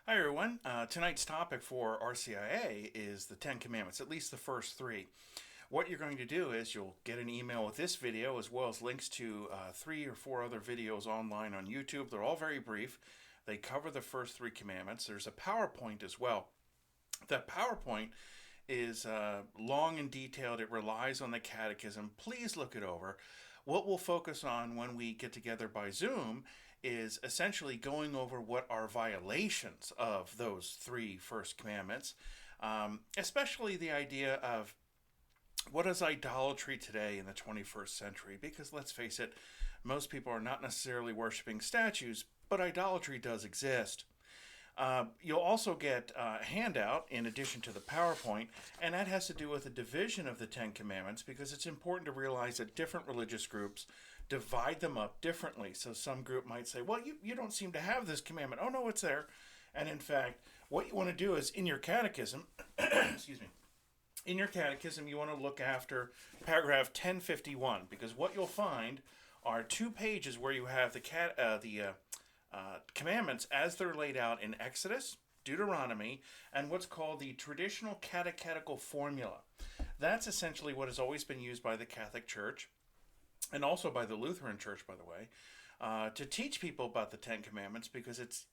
Hi, everyone. Tonight's topic for RCIA is the Ten Commandments, at least the first three. What you're going to do is you'll get an email with this video as well as links to three or four other videos online on YouTube. They're all very brief. They cover the first three commandments. There's a PowerPoint as well. That PowerPoint is long and detailed. It relies on the catechism. Please look it over. What we'll focus on when we get together by Zoom is essentially going over what are violations of those three first commandments, especially the idea of what is idolatry today in the 21st century? Because let's face it, most people are not necessarily worshiping statues, but idolatry does exist. You'll also get a handout in addition to the PowerPoint, and that has to do with the division of the Ten Commandments because it's important to realize that different religious groups divide them up differently. So some group might say, well, you don't seem to have this commandment. Oh, no, it's there. And in fact, what you want to do is in your catechism, excuse me, in your catechism, you want to look after paragraph 1051 because what you'll find are 2 pages where you have the commandments as they're laid out in Exodus, Deuteronomy, and what's called the traditional catechetical formula. That's essentially what has always been used by the Catholic Church and also by the Lutheran Church, by the way, to teach people about the Ten Commandments because it's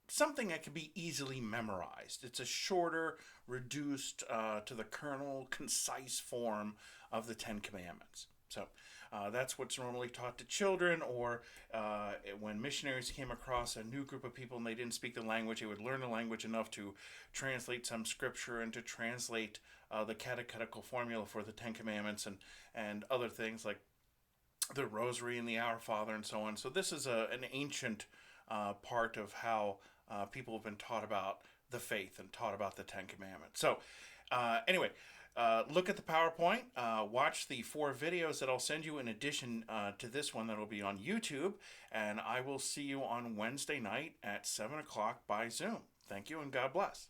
something that can be easily memorized. It's a shorter, reduced to the kernel, concise form of the Ten Commandments. So that's what's normally taught to children, or when missionaries came across a new group of people and they didn't speak the language, they would learn the language enough to translate some scripture and to translate the catechetical formula for the Ten Commandments and other things like the Rosary and the Our Father and so on. So this is an ancient part of how people have been taught about the faith and taught about the Ten Commandments. So anyway, look at the PowerPoint, watch the 4 videos that I'll send you in addition to this one that will be on YouTube, and I will see you on Wednesday night at 7 o'clock by Zoom. Thank you and God bless.